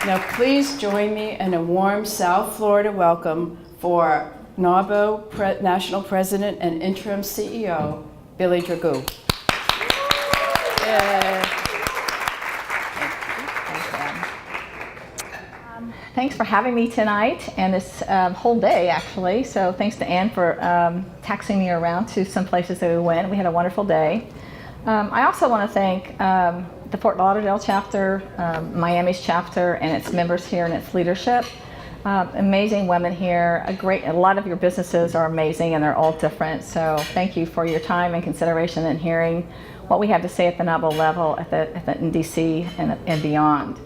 Now please join me in a warm South Florida welcome for NAWBO National President and Interim CEO, Billie Dragoo. Thanks for having me tonight and this whole day, actually. So thanks to Ann for taxing me around to some places that we went. We had a wonderful day. I also want to thank the Fort Lauderdale chapter, Miami's chapter, and its members here and its leadership. Amazing women here. A lot of your businesses are amazing and they're all different. So thank you for your time and consideration and hearing what we have to say at the NAWBO level in DC and beyond.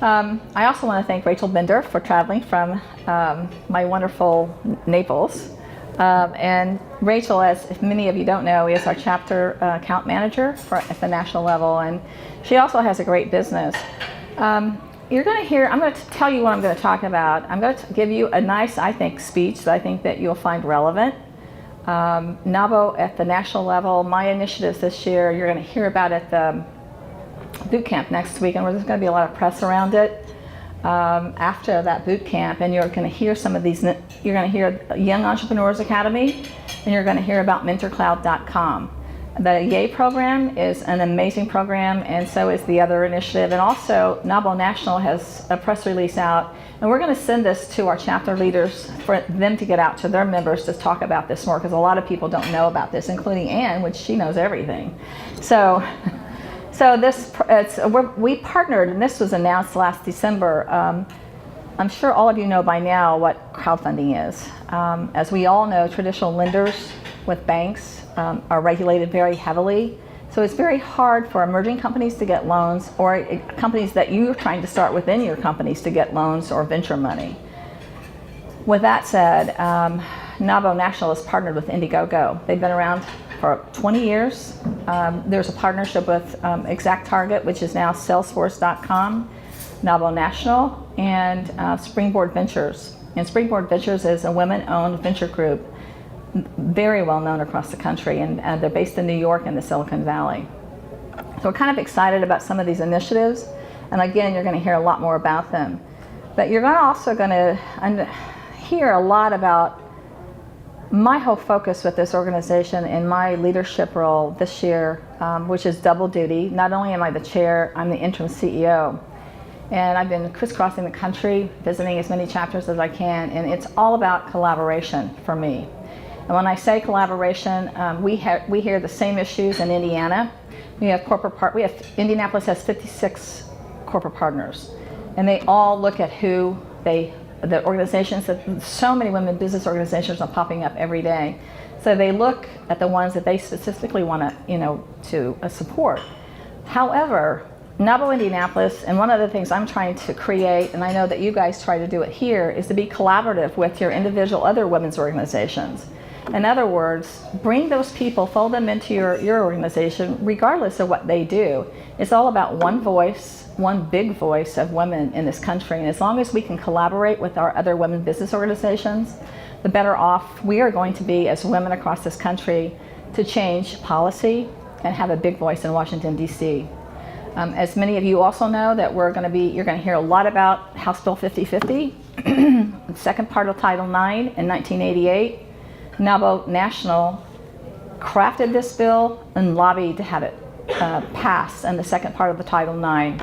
I also want to thank Rachel Bender for traveling from my wonderful Naples. And Rachel, as many of you don't know, is our chapter account manager at the national level, and she also has a great business. You're going to hear, I'm going to tell you what I'm going to talk about. I'm going to give you a nice, I think, speech that I think that you'll find relevant. NAWBO at the national level, my initiatives this year, you're going to hear about at the boot camp next week, and there's going to be a lot of press around it after that boot camp, and you're going to hear some of these. You're going to hear Young Entrepreneurs Academy, and you're going to hear about MentorCloud.com. The YAY program is an amazing program, and so is the other initiative. And also, NAWBO National has a press release out, and we're going to send this to our chapter leaders for them to get out to their members to talk about this more, because a lot of people don't know about this, including Ann, which she knows everything. So we partnered, and this was announced last December. I'm sure all of you know by now what crowdfunding is. As we all know, traditional lenders with banks are regulated very heavily. So it's very hard for emerging companies to get loans, or companies that you're trying to start within your companies to get loans or venture money. With that said, NAWBO National has partnered with Indiegogo. They've been around for 20 years. There's a partnership with ExactTarget, which is now Salesforce.com, NAWBO National, and Springboard Ventures. And Springboard Ventures is a women-owned venture group, very well known across the country, and they're based in New York and the Silicon Valley. So we're kind of excited about some of these initiatives, and again, you're going to hear a lot more about them. But you're also going to hear a lot about my whole focus with this organization and my leadership role this year, which is double duty. Not only am I the chair, I'm the interim CEO. And I've been crisscrossing the country, visiting as many chapters as I can, and it's all about collaboration for me. And when I say collaboration, we hear the same issues in Indiana. We have Indianapolis has 56 corporate partners, and they all look at the organizations that so many women business organizations are popping up every day. So they look at the ones that they specifically want to support. However, NAWBO Indianapolis, and one of the things I'm trying to create, and I know that you guys try to do it here, is to be collaborative with your individual other women's organizations. In other words, bring those people, fold them into your organization, regardless of what they do. It's all about one voice, one big voice of women in this country. And as long as we can collaborate with our other women business organizations, the better off we are going to be as women across this country to change policy and have a big voice in Washington, D.C. As many of you also know, that you're going to hear a lot about House Bill 5050, the second part of Title IX in 1988. NAWBO National crafted this bill and lobbied to have it passed in the second part of the Title IX.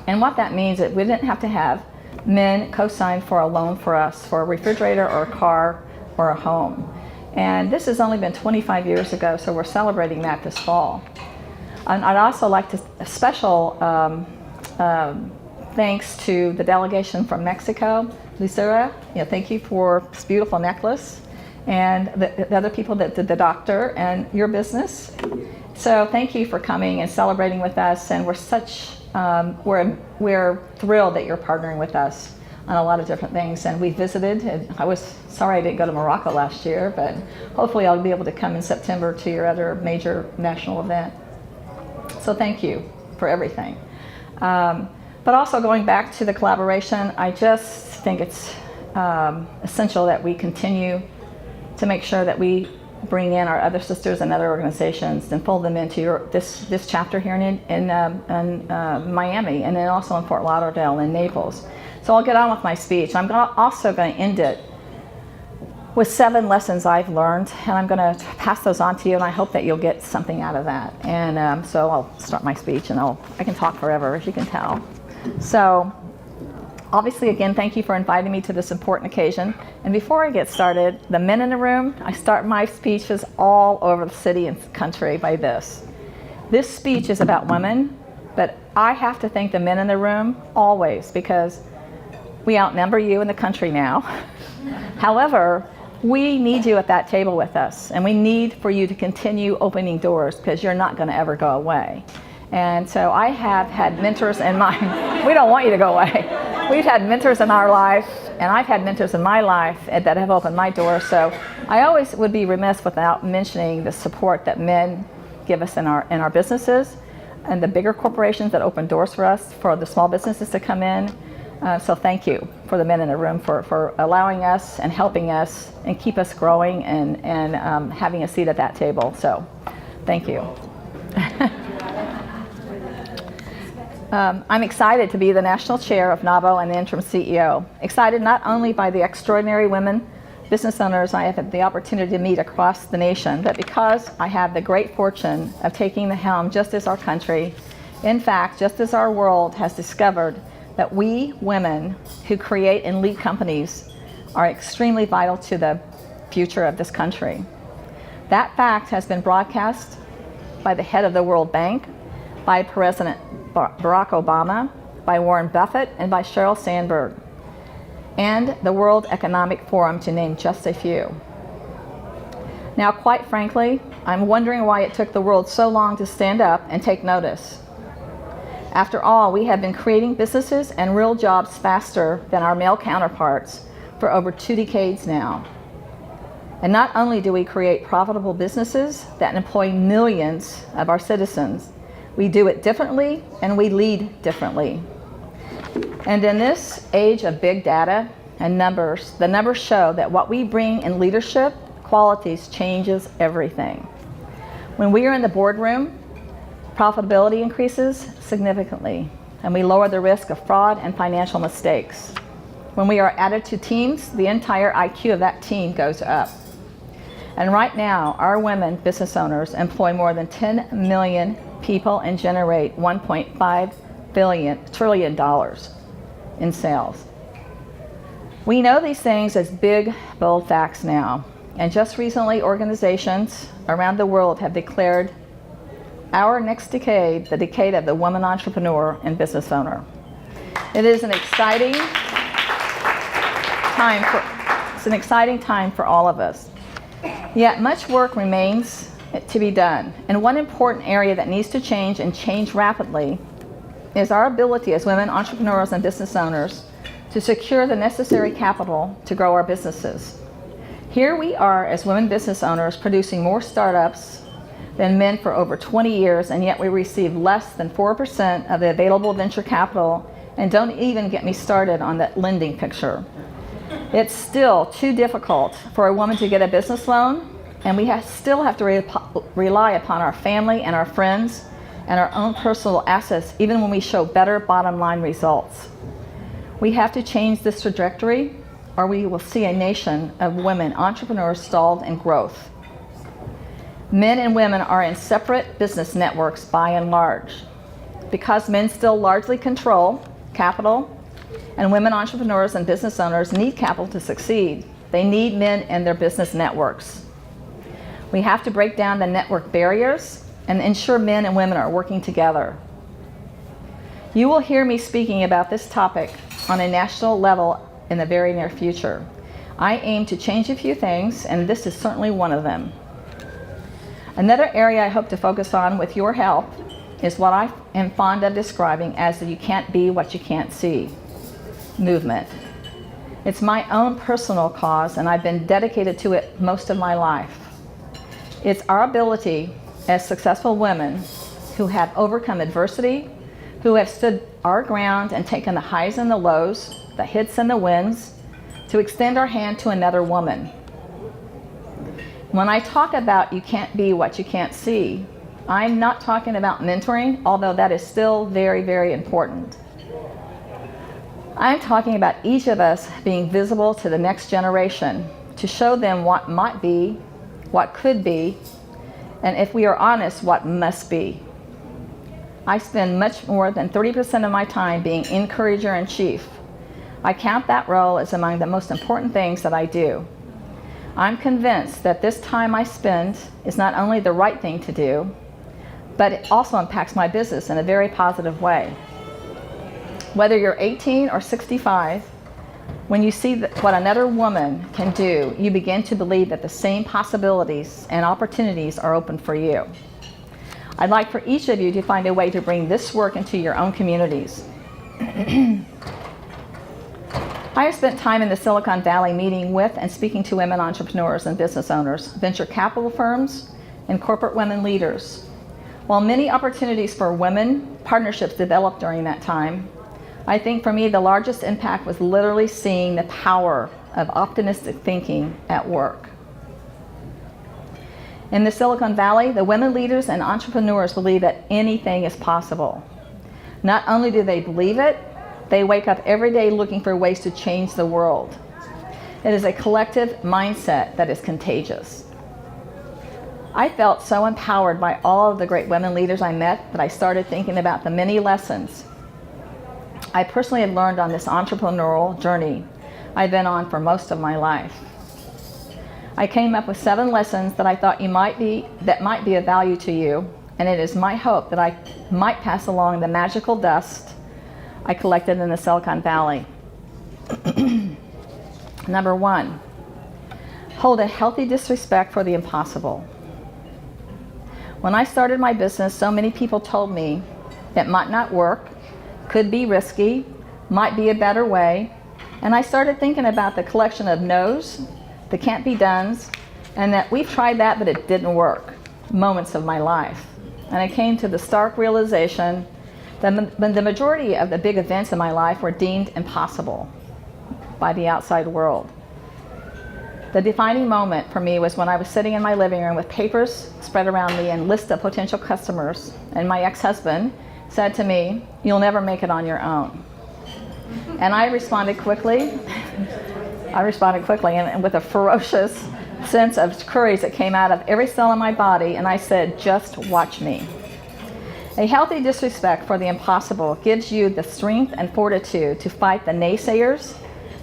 And what that means is that we didn't have to have men co-sign for a loan for us for a refrigerator or a car or a home. And this has only been 25 years ago, so we're celebrating that this fall. And I'd also like to special thanks to the delegation from Mexico, Lucera. Thank you for this beautiful necklace, and the other people that did the doctor and your business. So thank you for coming and celebrating with us, and we're thrilled that you're partnering with us on a lot of different things. And we visited, and I was sorry I didn't go to Morocco last year, but hopefully I'll be able to come in September to your other major national event. So thank you for everything. But also going back to the collaboration, I just think it's essential that we continue to make sure that we bring in our other sisters and other organizations and fold them into this chapter here in Miami, and then also in Fort Lauderdale and Naples. So I'll get on with my speech. I'm also going to end it with 7 lessons I've learned, and I'm going to pass those on to you, and I hope that you'll get something out of that. And so I'll start my speech, and I can talk forever, as you can tell. So obviously, again, thank you for inviting me to this important occasion. And before I get started, the men in the room, I start my speeches all over the city and country by this. This speech is about women, but I have to thank the men in the room always, because we outnumber you in the country now. However, we need you at that table with us, and we need for you to continue opening doors, because you're not going to ever go away. And so I have had mentors in my, we don't want you to go away. We've had mentors in our life, and I've had mentors in my life that have opened my door. So I always would be remiss without mentioning the support that men give us in our businesses, and the bigger corporations that open doors for us, for the small businesses to come in. So thank you for the men in the room for allowing us and helping us and keep us growing and having a seat at that table. So thank you. I'm excited to be the national chair of NAWBO and the interim CEO. Excited not only by the extraordinary women business owners I have had the opportunity to meet across the nation, but because I have the great fortune of taking the helm just as our country, in fact, just as our world has discovered that we women who create and lead companies are extremely vital to the future of this country. That fact has been broadcast by the head of the World Bank, by President Barack Obama, by Warren Buffett, and by Sheryl Sandberg, and the World Economic Forum, to name just a few. Now, quite frankly, I'm wondering why it took the world so long to stand up and take notice. After all, we have been creating businesses and real jobs faster than our male counterparts for over 2 decades now. And not only do we create profitable businesses that employ millions of our citizens, we do it differently and we lead differently. And in this age of big data and numbers, the numbers show that what we bring in leadership qualities changes everything. When we are in the boardroom, profitability increases significantly, and we lower the risk of fraud and financial mistakes. When we are added to teams, the entire IQ of that team goes up. And right now, our women business owners employ more than 10 million people and generate $1.5 trillion in sales. We know these things as big, bold facts now. And just recently, organizations around the world have declared our next decade the decade of the woman entrepreneur and business owner. It is an exciting time for all of us. Yet much work remains to be done. And one important area that needs to change, and change rapidly, is our ability as women entrepreneurs and business owners to secure the necessary capital to grow our businesses. Here we are as women business owners producing more startups than men for over 20 years, and yet we receive less than 4% of the available venture capital, and don't even get me started on that lending picture. It's still too difficult for a woman to get a business loan, and we still have to rely upon our family and our friends and our own personal assets, even when we show better bottom line results. We have to change this trajectory, or we will see a nation of women entrepreneurs stalled in growth. Men and women are in separate business networks by and large. Because men still largely control capital, and women entrepreneurs and business owners need capital to succeed, they need men in their business networks. We have to break down the network barriers and ensure men and women are working together. You will hear me speaking about this topic on a national level in the very near future. I aim to change a few things, and this is certainly one of them. Another area I hope to focus on with your help is what I am fond of describing as the "you can't be what you can't see" movement. It's my own personal cause, and I've been dedicated to it most of my life. It's our ability as successful women who have overcome adversity, who have stood our ground and taken the highs and the lows, the hits and the wins, to extend our hand to another woman. When I talk about you can't be what you can't see, I'm not talking about mentoring, although that is still very, very important. I'm talking about each of us being visible to the next generation to show them what might be, what could be, and if we are honest, what must be. I spend much more than 30% of my time being encourager-in-chief. I count that role as among the most important things that I do. I'm convinced that this time I spend is not only the right thing to do, but it also impacts my business in a very positive way. Whether you're 18 or 65, when you see what another woman can do, you begin to believe that the same possibilities and opportunities are open for you. I'd like for each of you to find a way to bring this work into your own communities. I have spent time in the Silicon Valley meeting with and speaking to women entrepreneurs and business owners, venture capital firms, and corporate women leaders. While many opportunities for women partnerships developed during that time, I think for me the largest impact was literally seeing the power of optimistic thinking at work. In the Silicon Valley, the women leaders and entrepreneurs believe that anything is possible. Not only do they believe it, they wake up every day looking for ways to change the world. It is a collective mindset that is contagious. I felt so empowered by all of the great women leaders I met that I started thinking about the many lessons I personally have learned on this entrepreneurial journey I've been on for most of my life. I came up with 7 lessons that I thought might be of value to you, and it is my hope that I might pass along the magical dust I collected in the Silicon Valley. Number 1, hold a healthy disrespect for the impossible. When I started my business, so many people told me it might not work, could be risky, might be a better way, and I started thinking about the collection of no's, the can't be done's, and that we've tried that but it didn't work, moments of my life. And I came to the stark realization that the majority of the big events in my life were deemed impossible by the outside world. The defining moment for me was when I was sitting in my living room with papers spread around me and lists of potential customers, and my ex-husband said to me, "You'll never make it on your own." And I responded quickly. And with a ferocious sense of courage that came out of every cell in my body, and I said, "Just watch me." A healthy disrespect for the impossible gives you the strength and fortitude to fight the naysayers,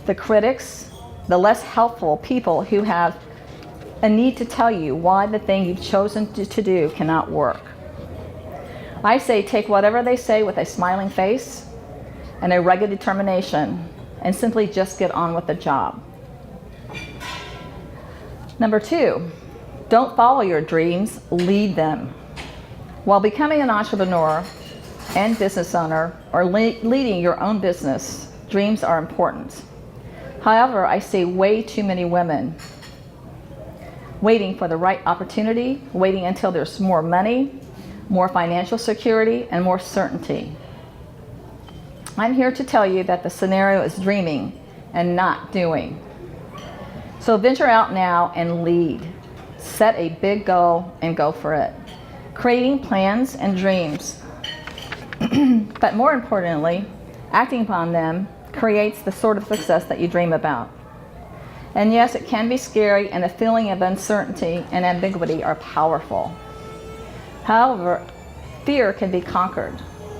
the critics, the less helpful people who have a need to tell you why the thing you've chosen to do cannot work. I say take whatever they say with a smiling face and a rugged determination, and simply just get on with the job. Number 2, don't follow your dreams, lead them. While becoming an entrepreneur and business owner or leading your own business, dreams are important. However, I see way too many women waiting for the right opportunity, waiting until there's more money, more financial security, and more certainty. I'm here to tell you that the scenario is dreaming and not doing. So venture out now and lead. Set a big goal and go for it. Creating plans and dreams, but more importantly, acting upon them creates the sort of success that you dream about. And yes, it can be scary, and the feeling of uncertainty and ambiguity are powerful. However, fear can be conquered.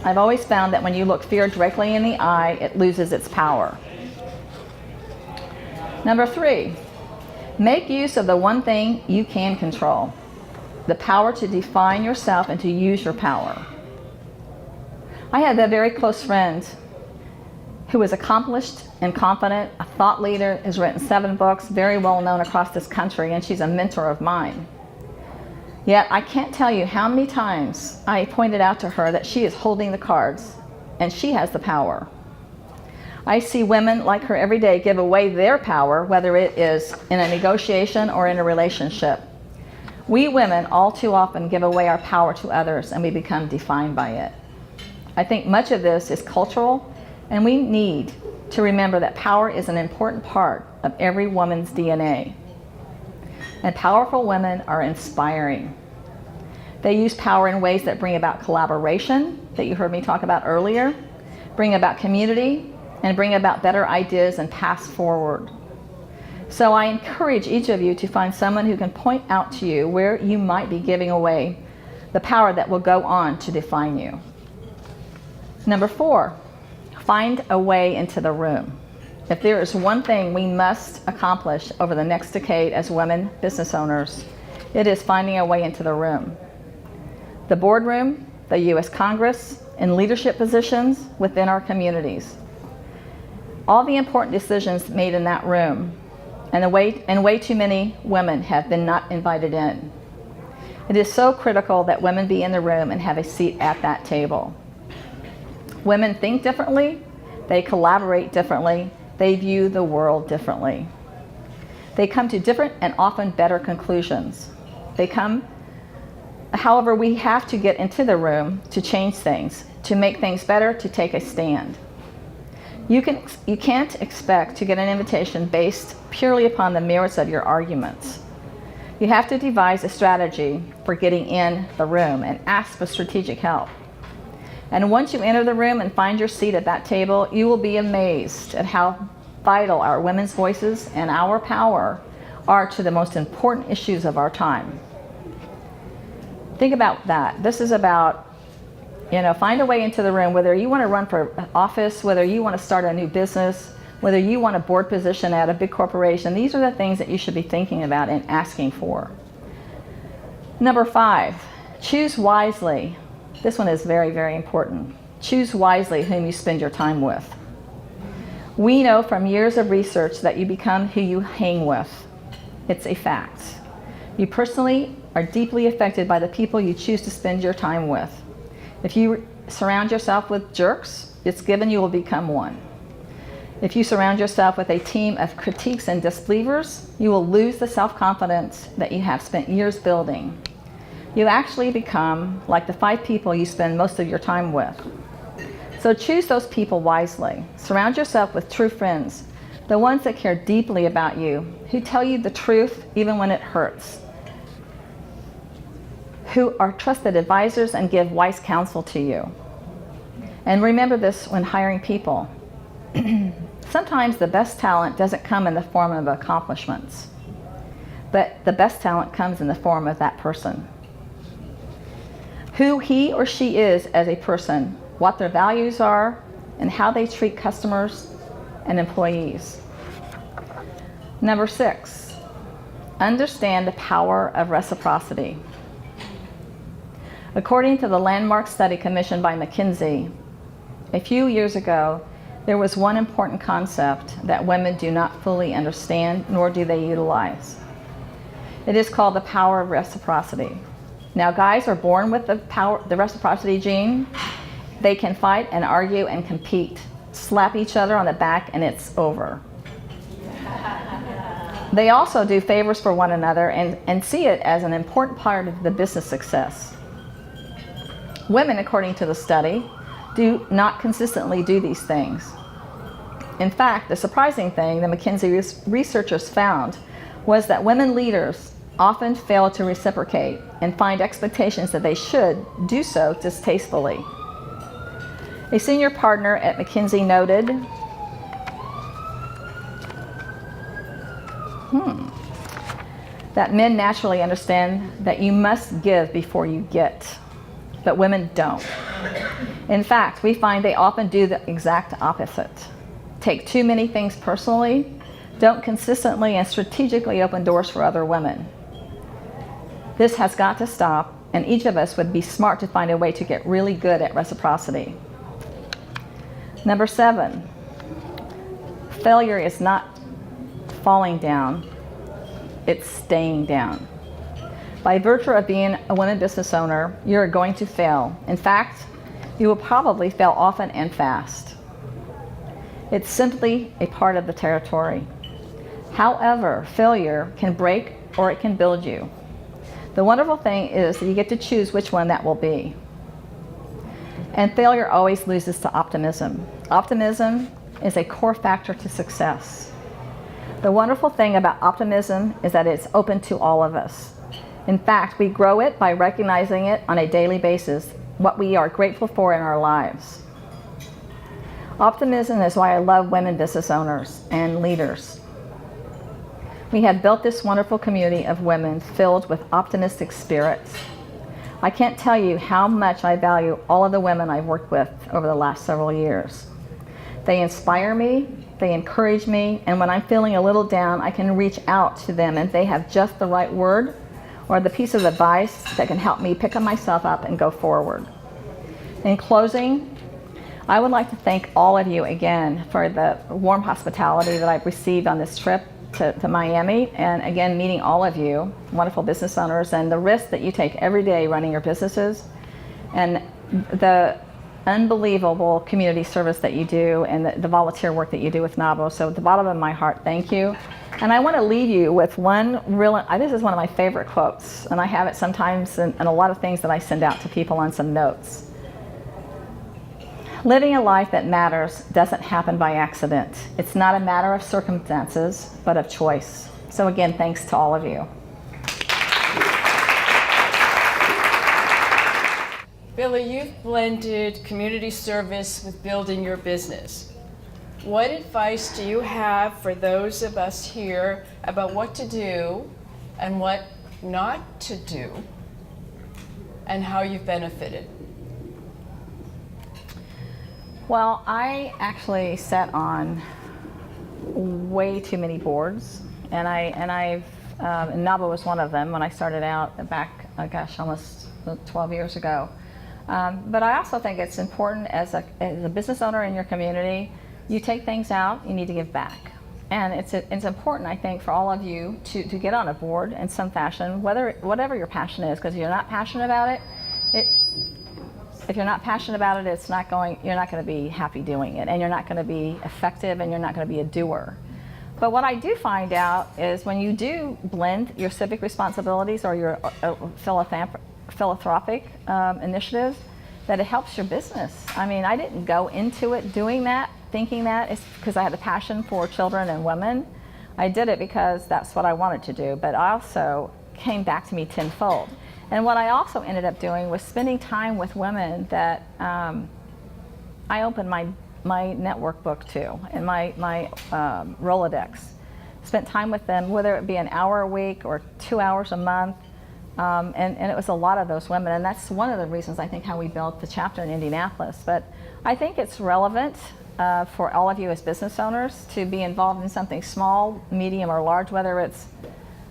I've always found that when you look fear directly in the eye, it loses its power. Number 3, make use of the one thing you can control. The power to define yourself and to use your power. I had a very close friend who is accomplished and confident, a thought leader, has written 7 books, very well known across this country, and she's a mentor of mine. Yet I can't tell you how many times I pointed out to her that she is holding the cards and she has the power. I see women like her every day give away their power, whether it is in a negotiation or in a relationship. We women all too often give away our power to others, and we become defined by it. I think much of this is cultural, and we need to remember that power is an important part of every woman's DNA. And powerful women are inspiring. They use power in ways that bring about collaboration, that you heard me talk about earlier, bring about community, and bring about better ideas and paths forward. So I encourage each of you to find someone who can point out to you where you might be giving away the power that will go on to define you. Number 4, find a way into the room. If there is one thing we must accomplish over the next decade as women business owners, it is finding a way into the room. The boardroom, the U.S. Congress, and leadership positions within our communities. All the important decisions made in that room, and way too many women have been not invited in. It is so critical that women be in the room and have a seat at that table. Women think differently, they collaborate differently, they view the world differently. They come to different and often better conclusions. However, we have to get into the room to change things, to make things better, to take a stand. You can't expect to get an invitation based purely upon the merits of your arguments. You have to devise a strategy for getting in the room and ask for strategic help. And once you enter the room and find your seat at that table, you will be amazed at how vital our women's voices and our power are to the most important issues of our time. Think about that. This is about, find a way into the room, whether you want to run for office, whether you want to start a new business, whether you want a board position at a big corporation. These are the things that you should be thinking about and asking for. Number 5, choose wisely. This one is very, very important. Choose wisely whom you spend your time with. We know from years of research that you become who you hang with. It's a fact. You personally are deeply affected by the people you choose to spend your time with. If you surround yourself with jerks, it's given you will become one. If you surround yourself with a team of critiques and disbelievers, you will lose the self-confidence that you have spent years building. You actually become like the 5 people you spend most of your time with. So choose those people wisely. Surround yourself with true friends, the ones that care deeply about you, who tell you the truth even when it hurts, who are trusted advisors and give wise counsel to you. And remember this when hiring people. Sometimes the best talent doesn't come in the form of accomplishments, but the best talent comes in the form of that person. Who he or she is as a person, what their values are, and how they treat customers and employees. Number 6, understand the power of reciprocity. According to the landmark study commissioned by McKinsey, a few years ago, there was one important concept that women do not fully understand, nor do they utilize. It is called the power of reciprocity. Now, guys are born with the reciprocity gene. They can fight and argue and compete, slap each other on the back, and it's over. They also do favors for one another and see it as an important part of the business success. Women, according to the study, do not consistently do these things. In fact, the surprising thing the McKinsey researchers found was that women leaders often fail to reciprocate and find expectations that they should do so distastefully. A senior partner at McKinsey noted, that men naturally understand that you must give before you get, but women don't. In fact, we find they often do the exact opposite. Take too many things personally, don't consistently and strategically open doors for other women. This has got to stop, and each of us would be smart to find a way to get really good at reciprocity. Number 7, failure is not falling down, it's staying down. By virtue of being a woman business owner, you're going to fail. In fact, you will probably fail often and fast. It's simply a part of the territory. However, failure can break or it can build you. The wonderful thing is that you get to choose which one that will be. And failure always loses to optimism. Optimism is a core factor to success. The wonderful thing about optimism is that it's open to all of us. In fact, we grow it by recognizing it on a daily basis, what we are grateful for in our lives. Optimism is why I love women business owners and leaders. We have built this wonderful community of women filled with optimistic spirits. I can't tell you how much I value all of the women I've worked with over the last several years. They inspire me, they encourage me, and when I'm feeling a little down, I can reach out to them and they have just the right word or the piece of advice that can help me pick myself up and go forward. In closing, I would like to thank all of you again for the warm hospitality that I've received on this trip to Miami, and again meeting all of you wonderful business owners and the risk that you take every day running your businesses and the unbelievable community service that you do and the volunteer work that you do with NAWBO. So at the bottom of my heart, thank you. And I want to leave you with one this is one of my favorite quotes, and I have it sometimes in a lot of things that I send out to people on some notes. Living a life that matters doesn't happen by accident. It's not a matter of circumstances, but of choice. So again, thanks to all of you. Billie, you've blended community service with building your business. What advice do you have for those of us here about what to do and what not to do, and how you've benefited? Well, I actually sat on way too many boards, and NAWBO was one of them when I started out back, almost 12 years ago. But I also think it's important as a business owner in your community, you take things out, you need to give back. And it's important, I think, for all of you to get on a board in some fashion, whatever your passion is, because if you're not passionate about it, you're not going to be happy doing it, and you're not going to be effective, and you're not going to be a doer. But what I do find out is when you do blend your civic responsibilities or your philanthropic initiatives, that it helps your business. I mean, I didn't go into it doing that, thinking that it's because I had a passion for children and women. I did it because that's what I wanted to do, but also came back to me tenfold. And what I also ended up doing was spending time with women that I opened my network book to, and my Rolodex. Spent time with them, whether it be an hour a week or 2 hours a month, and it was a lot of those women, and that's one of the reasons I think how we built the chapter in Indianapolis. But I think it's relevant for all of you as business owners to be involved in something small, medium, or large, whether it's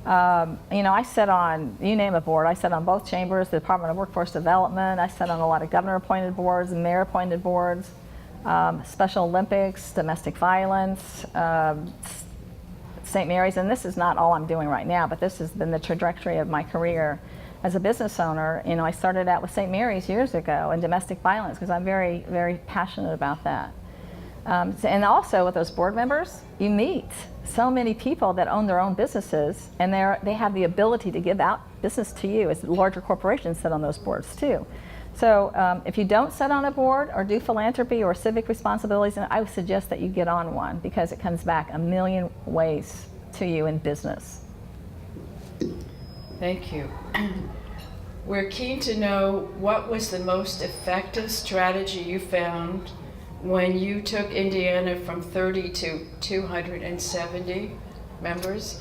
I sit on, you name a board. I sit on both chambers, the Department of Workforce Development. I sit on a lot of governor-appointed boards and mayor-appointed boards, Special Olympics, domestic violence, St. Mary's. And this is not all I'm doing right now, but this has been the trajectory of my career as a business owner. I started out with St. Mary's years ago in domestic violence because I'm very, very passionate about that. And also with those board members, you meet so many people that own their own businesses, and they have the ability to give out business to you, as larger corporations sit on those boards too. So if you don't sit on a board or do philanthropy or civic responsibilities, I would suggest that you get on one, because it comes back a million ways to you in business. Thank you. We're keen to know what was the most effective strategy you found when you took Indiana from 30 to 270 members,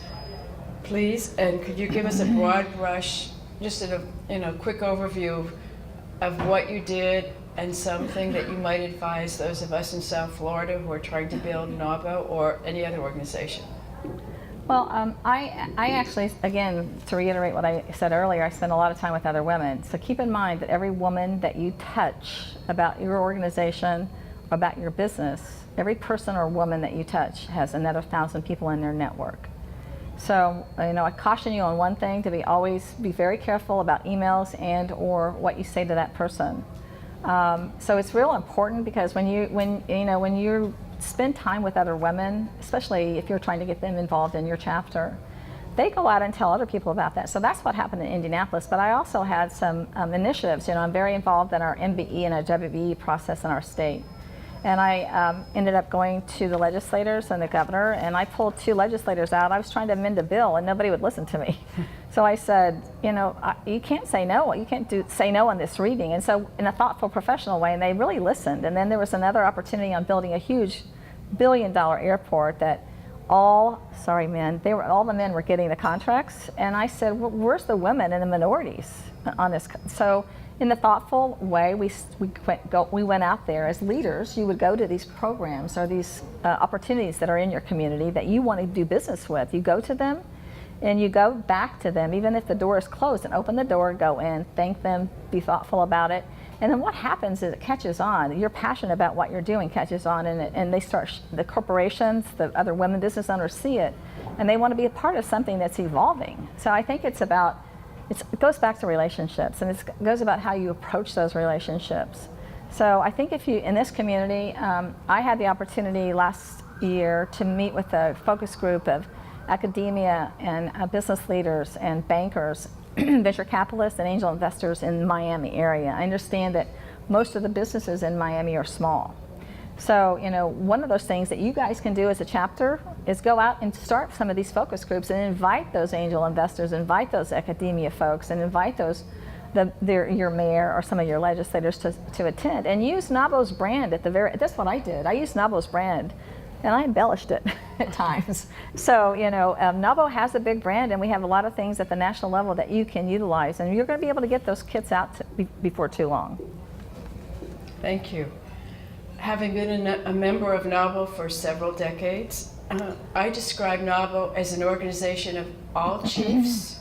please, and could you give us a broad brush, just in a quick overview of what you did and something that you might advise those of us in South Florida who are trying to build NAWBO or any other organization? Well, I actually, again, to reiterate what I said earlier, I spend a lot of time with other women. So keep in mind that every woman that you touch about your organization, about your business, every person or woman that you touch has another 1,000 people in their network. So, I caution you on one thing, to always be very careful about emails and or what you say to that person. So it's real important, because when you spend time with other women, especially if you're trying to get them involved in your chapter, they go out and tell other people about that. So that's what happened in Indianapolis. But I also had some initiatives. I'm very involved in our MBE and our WBE process in our state. And I ended up going to the legislators and the governor, and I pulled 2 legislators out. I was trying to amend a bill, and nobody would listen to me. So I said, you know, you can't say no. You can't say no on this reading. And so in a thoughtful, professional way, and they really listened. And then there was another opportunity on building a huge billion-dollar airport that all the men were getting the contracts. And I said, well, where's the women and the minorities on this? So in a thoughtful way, we went out there as leaders. You would go to these programs or these opportunities that are in your community that you want to do business with. You go to them and you go back to them, even if the door is closed, and open the door, go in, thank them, be thoughtful about it. And then what happens is it catches on. Your passion about what you're doing catches on, and they start, the corporations, the other women business owners see it, and they want to be a part of something that's evolving. So I think it's about, it goes back to relationships, and it goes about how you approach those relationships. So I think if you, in this community, I had the opportunity last year to meet with a focus group of academia and business leaders and bankers, venture capitalists and angel investors in the Miami area. I understand that most of the businesses in Miami are small. So, you know, one of those things that you guys can do as a chapter is go out and start some of these focus groups and invite those angel investors, invite those academia folks, and invite those, your mayor or some of your legislators to attend, and use NAWBO's brand at the very, that's what I did. I used NAWBO's brand and I embellished it at times. So, you know, NAWBO has a big brand, and we have a lot of things at the national level that you can utilize, and you're going to be able to get those kits out before too long. Thank you. Having been a member of NAWBO for several decades, I describe NAWBO as an organization of all chiefs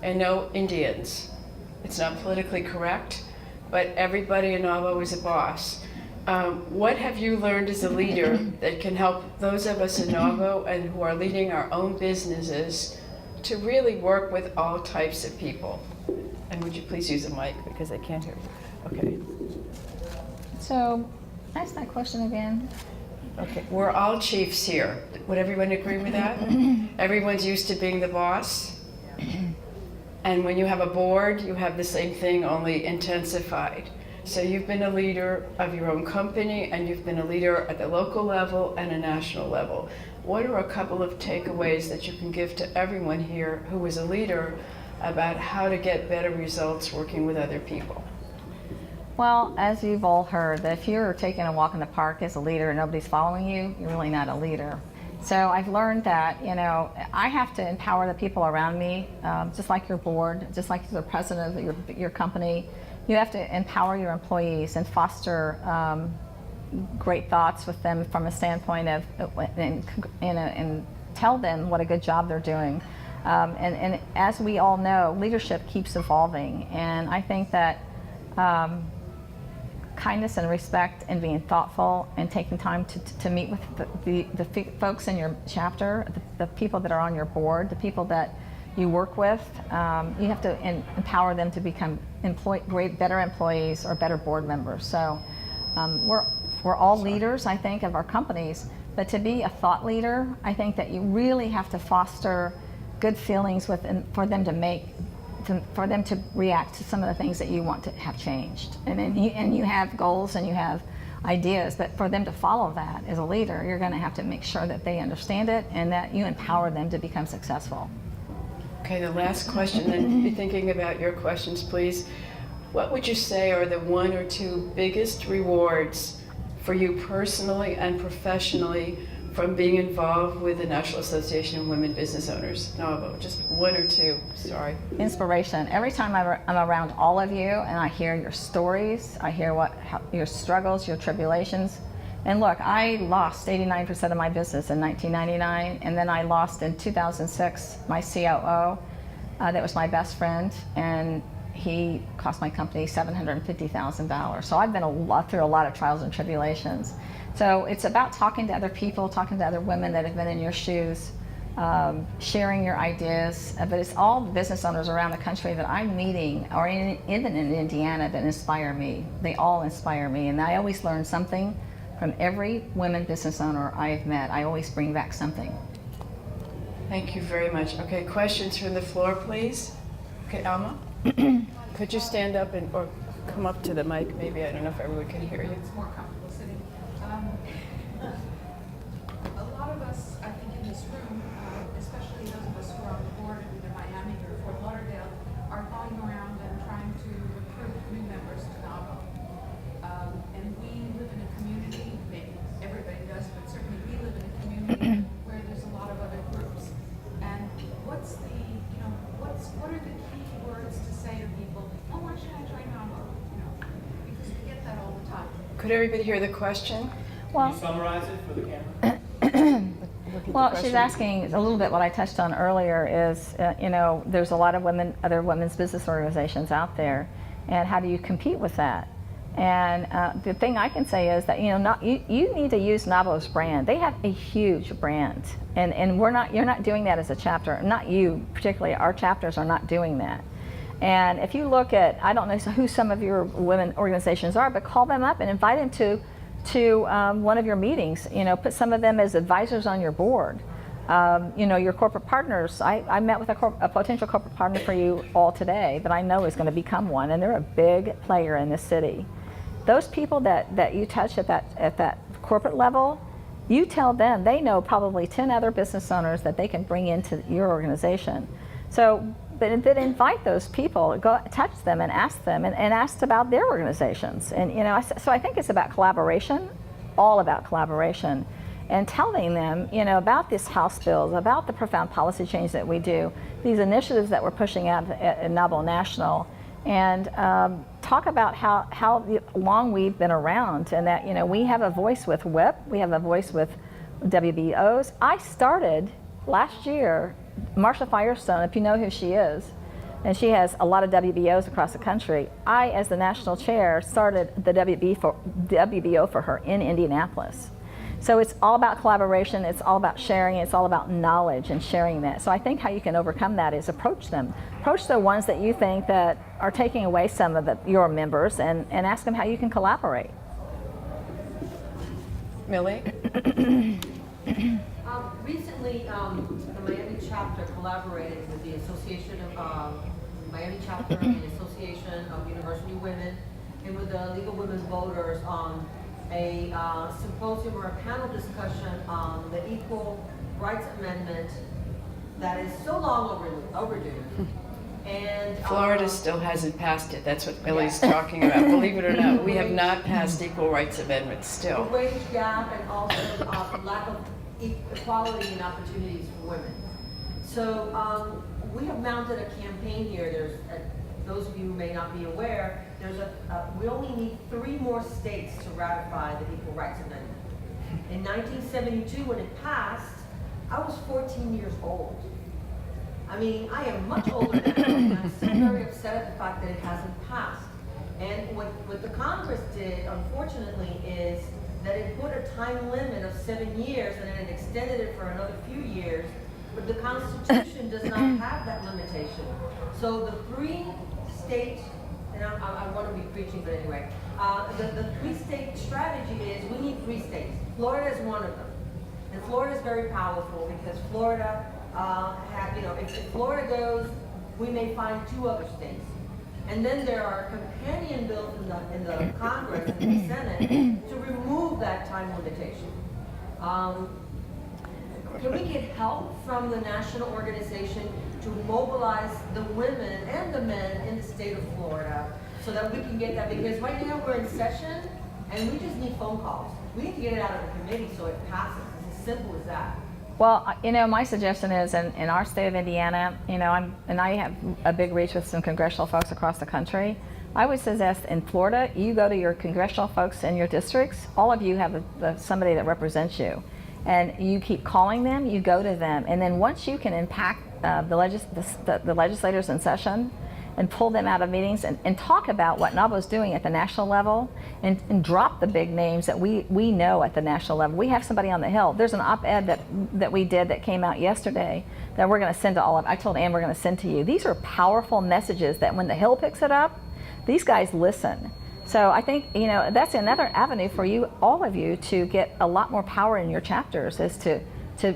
and no Indians. It's not politically correct, but everybody in NAWBO is a boss. What have you learned as a leader that can help those of us in NAWBO and who are leading our own businesses to really work with all types of people? And would you please use a mic because I can't hear you. Okay. So, ask that question again. Okay, we're all chiefs here. Would everyone agree with that? Everyone's used to being the boss. And when you have a board, you have the same thing, only intensified. So you've been a leader of your own company, and you've been a leader at the local level and a national level. What are a couple of takeaways that you can give to everyone here who is a leader about how to get better results working with other people? Well, as you've all heard, that if you're taking a walk in the park as a leader and nobody's following you, you're really not a leader. So I've learned that, you know, I have to empower the people around me, just like your board, just like the president of your company. You have to empower your employees and foster great thoughts with them from a standpoint of, and tell them what a good job they're doing. And as we all know, leadership keeps evolving, and I think that kindness and respect and being thoughtful and taking time to meet with the folks in your chapter, the people that are on your board, the people that you work with, you have to empower them to become better employees or better board members. So we're all leaders, I think, of our companies, but to be a thought leader, I think that you really have to foster good feelings for them to react to some of the things that you want to have changed. And you have goals and you have ideas, but for them to follow that as a leader, you're going to have to make sure that they understand it and that you empower them to become successful. Okay, the last question, and be thinking about your questions, please. What would you say are the 1 or 2 biggest rewards for you personally and professionally from being involved with the National Association of Women Business Owners? NAWBO, just 1 or 2, sorry. Inspiration. Every time I'm around all of you and I hear your stories, I hear your struggles, your tribulations. And look, I lost 89% of my business in 1999, and then I lost in 2006 my COO. That was my best friend, and he cost my company $750,000. So I've been through a lot of trials and tribulations. So it's about talking to other people, talking to other women that have been in your shoes, sharing your ideas. But it's all business owners around the country that I'm meeting, or even in Indiana, that inspire me. They all inspire me, and I always learn something from every women business owner I have met. I always bring back something. Thank you very much. Okay, questions from the floor, please. Okay, Alma? Could you stand up or come up to the mic? Maybe, I don't know if everyone can hear you. It's more comfortable sitting. where there's a lot of other groups. And what's the, you know, what are the key words to say to people, oh, why should I join NAWBO? You know, because we get that all the time. Could everybody hear the question? Well, Can you summarize it for the camera? Well, she's asking a little bit what I touched on earlier is, you know, there's a lot of other women's business organizations out there, and how do you compete with that? And the thing I can say is that, you know, you need to use NAWBO's brand. They have a huge brand, and you're not doing that as a chapter. Not you particularly. Our chapters are not doing that. And if you look at, I don't know who some of your women organizations are, but call them up and invite them to one of your meetings. You know, put some of them as advisors on your board. You know, your corporate partners. I met with a potential corporate partner for you all today that I know is going to become one, and they're a big player in this city. Those people that you touch at that corporate level, you tell them they know probably 10 other business owners that they can bring into your organization. So, but then invite those people, go touch them and ask them, and ask about their organizations. And you know, so I think it's about collaboration, all about collaboration, and telling them, you know, about this House bills, about the profound policy change that we do, these initiatives that we're pushing out at NAWBO National, and talk about how long we've been around, and that, you know, we have a voice with WIP, we have a voice with WBOs. I started last year, Marsha Firestone, if you know who she is, and she has a lot of WBOs across the country. I, as the national chair, started the WBO for her in Indianapolis. So it's all about collaboration, it's all about sharing, it's all about knowledge and sharing that. So I think how you can overcome that is approach them. Approach the ones that you think that are taking away some of your members, and ask them how you can collaborate. Millie? Recently, the Miami chapter collaborated with the Association of Miami chapter and the Association of University Women, and with the League of Women Voters on a symposium or a panel discussion on the Equal Rights Amendment that is so long overdue. And Florida still hasn't passed it. That's what Millie's talking about. Believe it or not, we have not passed equal rights amendments the still. wage gap, and also lack of equality and opportunities for women. So we have mounted a campaign here. There's those of you who may not be aware, we only need 3 more states to ratify the Equal Rights Amendment. In 1972, when it passed, I was 14 years old. I mean, I am much older now, and I'm still very upset at the fact that it hasn't passed. And what the Congress did, unfortunately, is that it put a time limit of 7 years, and then it extended it for another few years, but the Constitution does not have that limitation. So the 3-state, and I want to be preaching, but anyway, the 3-state strategy is we need 3 states. Florida is one of them. And Florida is very powerful because Florida if Florida goes, we may find 2 other states. And then there are companion bills in the Congress and the Senate to remove that time limitation. Can we get help from the national organization to mobilize the women and the men in the state of Florida so that we can get that? Because right now we're in session and we just need phone calls. We need to get it out of the committee so it passes. It's as simple as that. Well, you know, my suggestion is in our state of Indiana, you know, I have a big reach with some congressional folks across the country. I would suggest in Florida, you go to your congressional folks in your districts. All of you have somebody that represents you, and you keep calling them. You go to them, and then once you can impact the legislators in session, and pull them out of meetings and talk about what NAWBO is doing at the national level, and drop the big names that we know at the national level. We have somebody on the Hill. There's an op-ed that we did that came out yesterday that we're going to send to all of. I told Ann we're going to send to you. These are powerful messages that when the Hill picks it up, these guys listen. So I think, you know, that's another avenue for you, all of you, to get a lot more power in your chapters, is to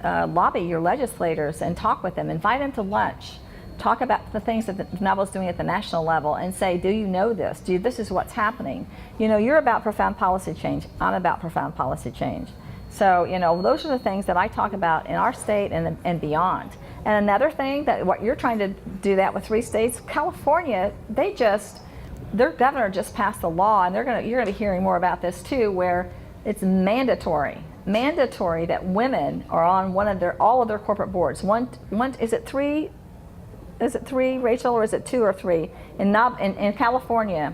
lobby your legislators and talk with them, invite them to lunch. Talk about the things that NAWBO is doing at the national level and say, do you know this? This is what's happening. You know, you're about profound policy change. I'm about profound policy change. So, you know, those are the things that I talk about in our state and beyond. And another thing that what you're trying to do that with 3 states, California, their governor just passed a law, and you're going to be hearing more about this too, where it's mandatory mandatory that women are on all of their corporate boards. One, is it three? Is it three, Rachel, or is it 2 or 3? In California,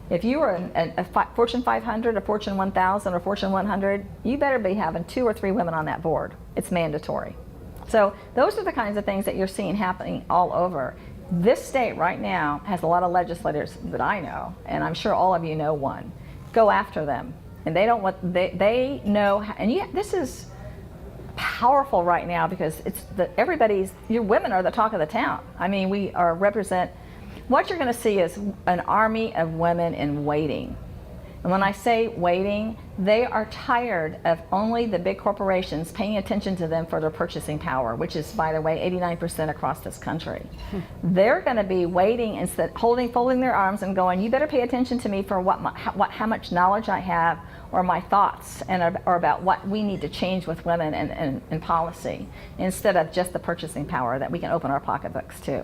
if you are a Fortune 500, a Fortune 1000, or Fortune 100, you better be having 2 or 3 women on that board. It's mandatory. So those are the kinds of things that you're seeing happening all over. This state right now has a lot of legislators that I know, and I'm sure all of you know one. Go after them. And they don't want, they know, and this is powerful right now because it's your women are the talk of the town. I mean, what you're going to see is an army of women in waiting. And when I say waiting, they are tired of only the big corporations paying attention to them for their purchasing power, which is, by the way, 89% across this country. They're going to be waiting instead, folding their arms and going, you better pay attention to me for how much knowledge I have, or my thoughts, or about what we need to change with women and policy, instead of just the purchasing power that we can open our pocketbooks to.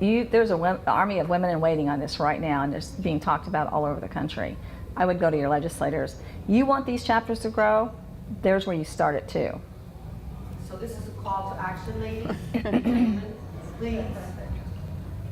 There's an army of women in waiting on this right now, and it's being talked about all over the country. I would go to your legislators. You want these chapters to grow? There's where you start it too. So this is a call to action, ladies and gentlemen. Please,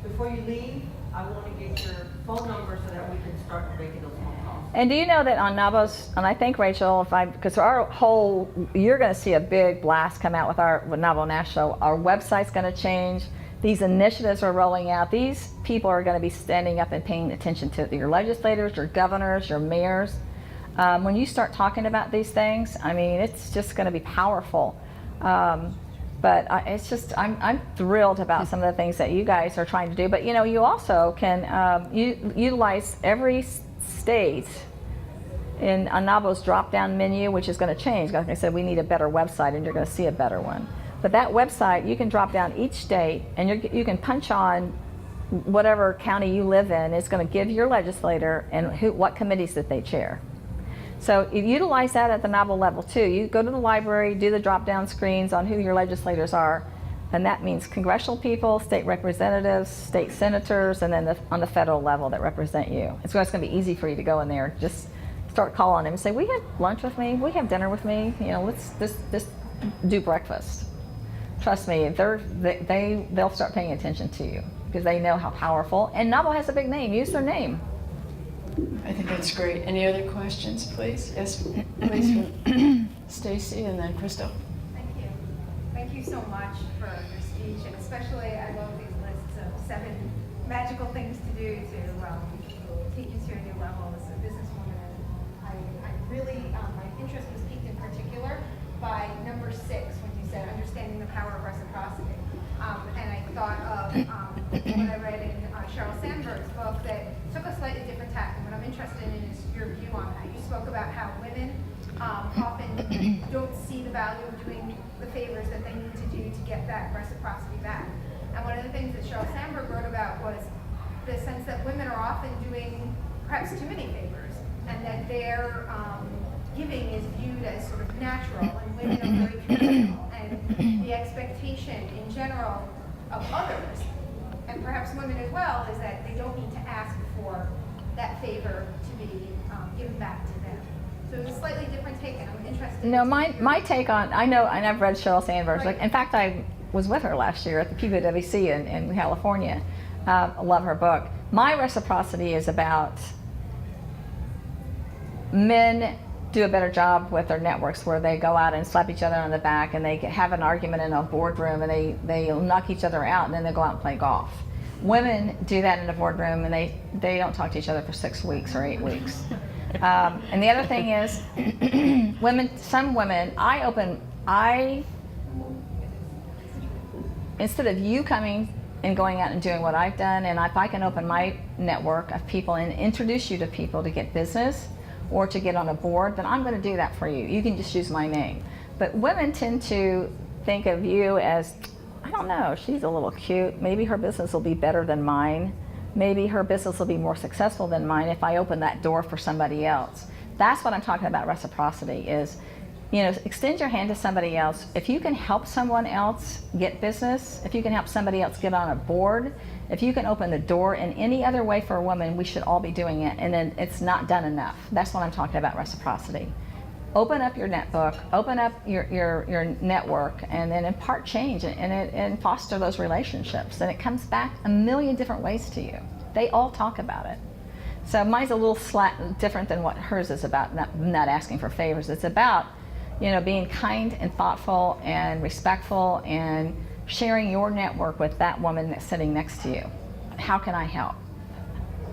before you leave, I want to get your phone number so that we can start making those phone calls. And do you know that on NAWBO's, and I think, Rachel, because you're going to see a big blast come out with NAWBO National. Our website's going to change. These initiatives are rolling out. These people are going to be standing up and paying attention to your legislators, your governors, your mayors. When you start talking about these things, I mean, it's just going to be powerful. But I'm thrilled about some of the things that you guys are trying to do. But you also can utilize every state on NAWBO's drop-down menu, which is going to change. Like I said, we need a better website, and you're going to see a better one. But that website, you can drop down each state, and you can punch on whatever county you live in. It's going to give your legislator and what committees that they chair. So you utilize that at the NAWBO level too. You go to the library, do the drop-down screens on who your legislators are, and that means congressional people, state representatives, state senators, and then on the federal level that represent you. It's going to be easy for you to go in there, just start calling them and say, "We have lunch with me, we have dinner with me. Let's do breakfast." Trust me, they'll start paying attention to you because they know how powerful. And NAWBO has a big name. Use their name. I think that's great. Any other questions, please? Yes, please. Stacy and then Crystal. Thank you. Thank you so much for your speech, and especially I love these lists of 7 magical things to do to take you to a new level as a businesswoman. And I really, my interest was piqued in particular by number 6 when you said understanding the power of reciprocity. And I thought of what I read in Sheryl Sandberg's book that took a slightly different tack. And what I'm interested in is your view on that. You spoke about how women often don't see the value of doing the favors that they need to do to get that reciprocity back. And one of the things that Sheryl Sandberg wrote about was the sense that women are often doing perhaps too many favors, and that their giving is viewed as sort of natural, and women are very traditional, and the expectation in general of others, and perhaps women as well, is that they don't need to ask for that favor to be given back to them. So it was a slightly different take, and I'm interested. No, my take on, I know, and I've read Sheryl Sandberg's. Right. In fact, I was with her last year at the PWC in California. I love her book. My reciprocity is about men do a better job with their networks, where they go out and slap each other on the back, and they have an argument in a boardroom, and they knock each other out, and then they go out and play golf. Women do that in a boardroom, and they don't talk to each other for 6 weeks or 8 weeks. And the other thing is, some women, instead of you coming and going out and doing what I've done, and if I can open my network of people and introduce you to people to get business or to get on a board, then I'm going to do that for you. You can just use my name. But women tend to think of you as, I don't know, she's a little cute. Maybe her business will be better than mine. Maybe her business will be more successful than mine if I open that door for somebody else. That's what I'm talking about reciprocity is, extend your hand to somebody else. If you can help someone else get business, if you can help somebody else get on a board, if you can open the door in any other way for a woman, we should all be doing it. And then it's not done enough. That's what I'm talking about reciprocity. Open up your netbook, open up your network, and then impart change and foster those relationships. And it comes back a million different ways to you. They all talk about it. So mine's a little different than what hers is about, not asking for favors. It's about, being kind and thoughtful and respectful and sharing your network with that woman that's sitting next to you. How can I help?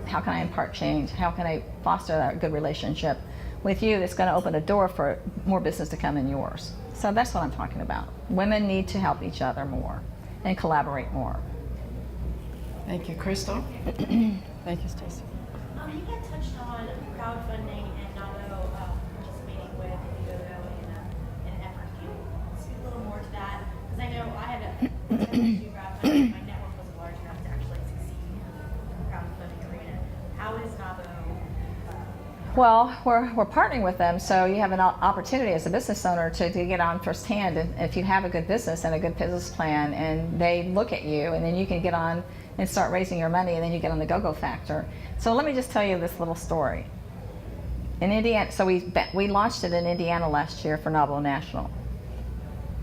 How can I impart change? How can I foster that good relationship with you that's going to open a door for more business to come in yours? So that's what I'm talking about. Women need to help each other more and collaborate more. Thank you, Crystal. Thank you, Stacy. You had touched on crowdfunding and NAWBO participating with NAWBO in an effort. Can you speak a little more to that? Because I know I had a do crowdfunding. My network wasn't large enough to actually succeed in the crowdfunding arena. How is NAWBO? Well, we're partnering with them, so you have an opportunity as a business owner to get on firsthand. And if you have a good business and a good business plan, and they look at you, and then you can get on and start raising your money, and then you get on the go-go factor. So let me just tell you this little story. In Indiana, so we launched it in Indiana last year for NAWBO National.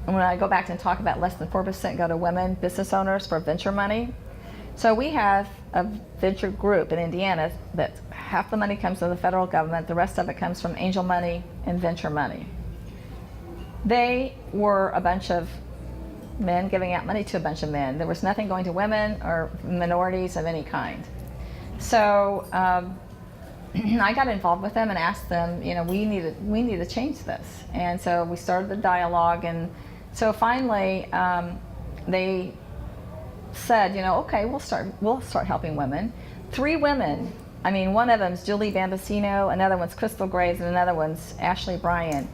And when I go back and talk about less than 4% go to women business owners for venture money, so we have a venture group in Indiana that half the money comes from the federal government, the rest of it comes from angel money and venture money. They were a bunch of men giving out money to a bunch of men. There was nothing going to women or minorities of any kind. So I got involved with them and asked them, we need to change this. And so we started the dialogue, and so finally they said, okay, we'll start helping women. 3 women. I mean, one of them is Julie Bambasino, another one's Crystal Graves, and another one's Ashley Bryan.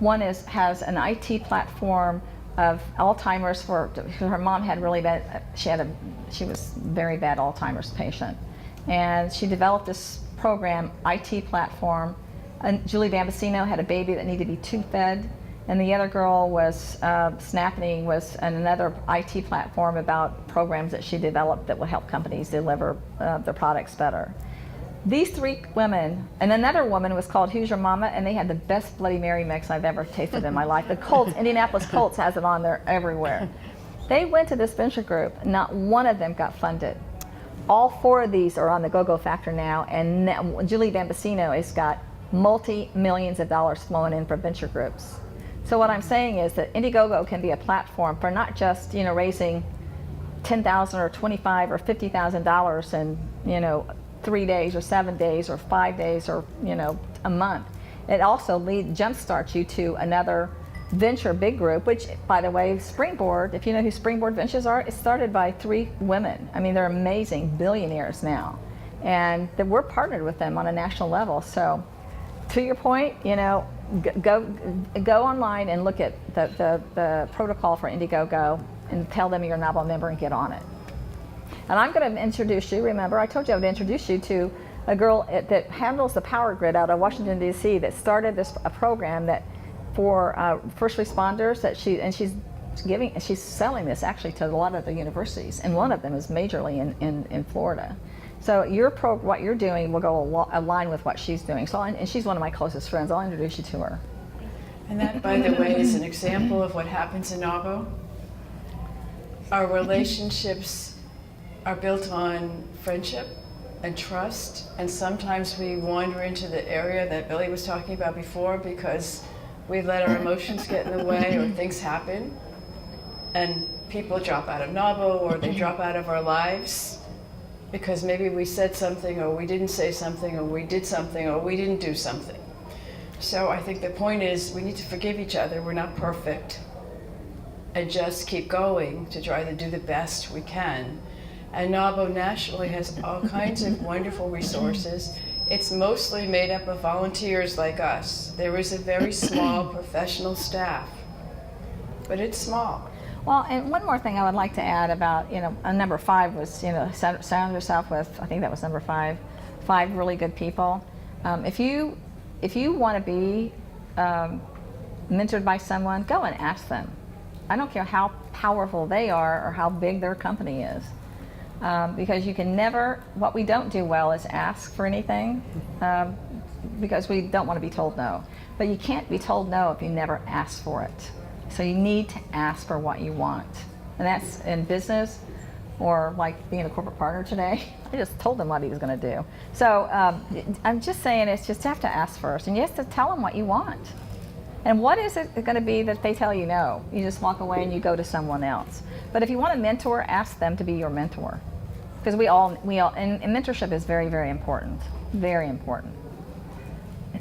One has an IT platform of Alzheimer's her mom had really bad, she was very bad Alzheimer's patient. And she developed this program, IT platform. And Julie Bambasino had a baby that needed to be tube fed. And the other girl was, Snapping was another IT platform about programs that she developed that will help companies deliver their products better. These 3 women, and another woman was called Who's Your Mama, and they had the best Bloody Mary mix I've ever tasted in my life. The Colts, Indianapolis Colts has it on there everywhere. They went to this venture group, not one of them got funded. All 4 of these are on the go-go factor now, and now, Julie Bambasino has got multi-millions of dollars flowing in from venture groups. So what I'm saying is that Indiegogo can be a platform for not just raising $10,000 or $25,000 or $50,000 in 3 days or 7 days or 5 days or a month. It also jumpstarts you to another venture big group, which, by the way, Springboard, if you know who Springboard Ventures are, it's started by 3 women. I mean, they're amazing billionaires now, and we're partnered with them on a national level. So to your point, go online and look at the protocol for Indiegogo and tell them you're a NAWBO member and get on it. And I'm going to introduce you, remember, I told you I would introduce you to a girl that handles the power grid out of Washington, D.C. that started a program that for first responders that she's selling this actually to a lot of the universities, and one of them is majorly in Florida. So what you're doing will go align with what she's doing. So and she's one of my closest friends. I'll introduce you to her. And that, by the way, is an example of what happens in NAWBO. Our relationships are built on friendship and trust, and sometimes we wander into the area that Billie was talking about before because we let our emotions get in the way or things happen, and people drop out of NAWBO or they drop out of our lives because maybe we said something or we didn't say something or we did something or we didn't do something. So I think the point is we need to forgive each other. We're not perfect, and just keep going to try to do the best we can. And NAWBO nationally has all kinds of wonderful resources. It's mostly made up of volunteers like us. There is a very small professional staff, but it's small. Well, and one more thing I would like to add about, number 5 was, surround yourself with, I think that was number 5 really good people. If you want to be mentored by someone, go and ask them. I don't care how powerful they are or how big their company is. Because you can never, what we don't do well is ask for anything because we don't want to be told no. But you can't be told no if you never ask for it. So you need to ask for what you want. And that's in business, or like being a corporate partner today. I just told him what he was going to do. So I'm just saying, it's just you have to ask first, and you have to tell them what you want. And what is it going to be that they tell you no? You just walk away and you go to someone else. But if you want a mentor, ask them to be your mentor, because we all, and mentorship is very, very important, very important.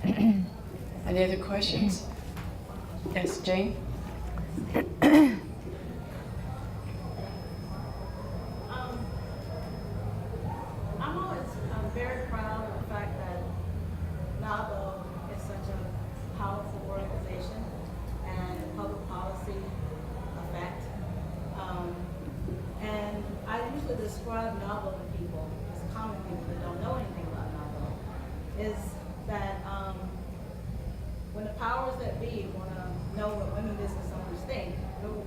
Any other questions? Yes, Jane? I'm always very proud of the fact that NAWBO is such a powerful organization and public policy effect. And I usually describe NAWBO to people, as common people that don't know anything about NAWBO, is that when the powers that be want to know what women business owners think,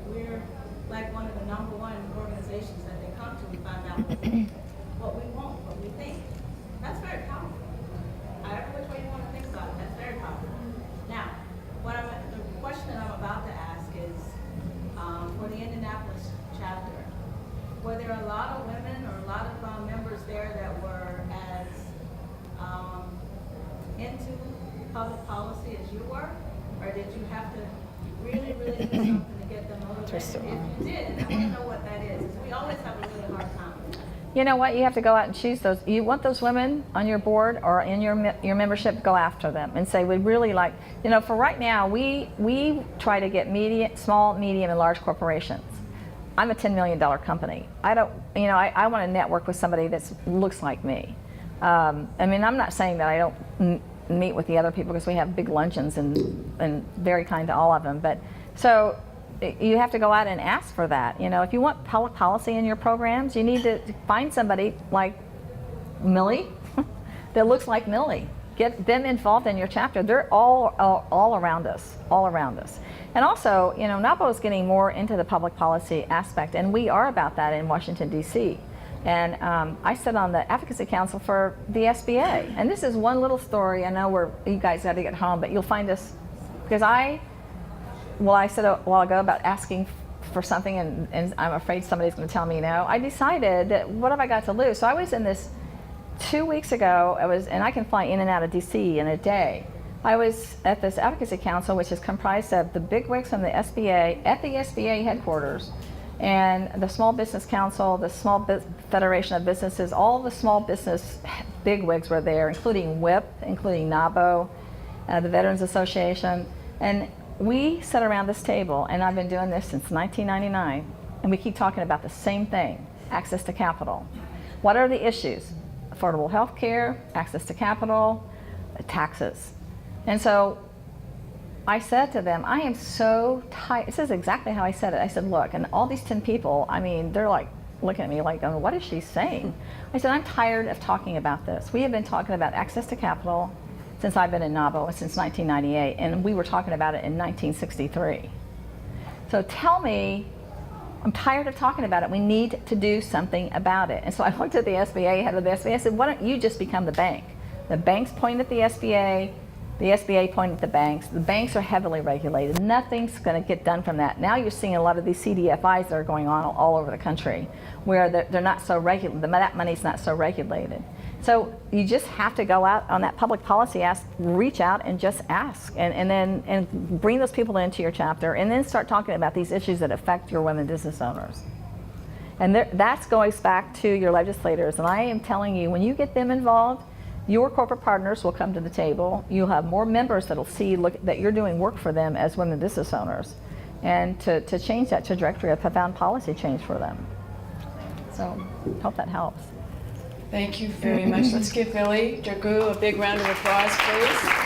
we're like one of the #1 organizations that they come to and find out what we want, what we think. That's very powerful. However which way you want to think about it, that's very powerful. Now, the question that I'm about to ask is, for the Indianapolis chapter, were there a lot of women or a lot of members there that were as into public policy as you were? Or did you have to really, really do something to get them motivated? If you did, I want to know what that is, because we always have a really hard time. You know what? You have to go out and choose those. You want those women on your board or in your membership, go after them and say, we really like, for right now, we try to get small, medium, and large corporations. I'm a $10 million company. I don't, I want to network with somebody that looks like me. I'm not saying that I don't meet with the other people, because we have big luncheons and very kind to all of them. But so you have to go out and ask for that. If you want public policy in your programs, you need to find somebody like Millie that looks like Millie. Get them involved in your chapter. They're all around us, all around us. And also, NAWBO is getting more into the public policy aspect, and we are about that in Washington, D.C. And I sit on the Advocacy Council for the SBA. And this is one little story. I know you guys got to get home, but you'll find this, because I said a while ago about asking for something, and I'm afraid somebody's going to tell me no. I decided that, what have I got to lose? So I was in this 2 weeks ago, and I can fly in and out of DC in a day. I was at this Advocacy Council, which is comprised of the bigwigs from the SBA at the SBA headquarters, and the Small Business Council, the Small Federation of Businesses, all the small business bigwigs were there, including WIP, including NAWBO, the Veterans Association. And we sat around this table, and I've been doing this since 1999, and we keep talking about the same thing: access to capital. What are the issues? Affordable health care, access to capital, taxes. And so I said to them, I am so tired. This is exactly how I said it. I said, look, and all these 10 people, they're like looking at me like, what is she saying? I said, I'm tired of talking about this. We have been talking about access to capital since I've been in NAWBO, since 1998, and we were talking about it in 1963. So tell me, I'm tired of talking about it. We need to do something about it. And so I looked at the SBA, head of the SBA, I said, why don't you just become the bank? The banks point at the SBA point at the banks. The banks are heavily regulated. Nothing's going to get done from that. Now you're seeing a lot of these CDFIs that are going on all over the country, where they're not so regulated, that money's not so regulated. So you just have to go out on that public policy, reach out and just ask, and then bring those people into your chapter, and then start talking about these issues that affect your women business owners. And that goes back to your legislators. And I am telling you, when you get them involved, your corporate partners will come to the table. You'll have more members that'll see that you're doing work for them as women business owners, and to change that trajectory of profound policy change for them. So hope that helps. Thank you very much. Let's give Billie Dragoo a big round of applause, please.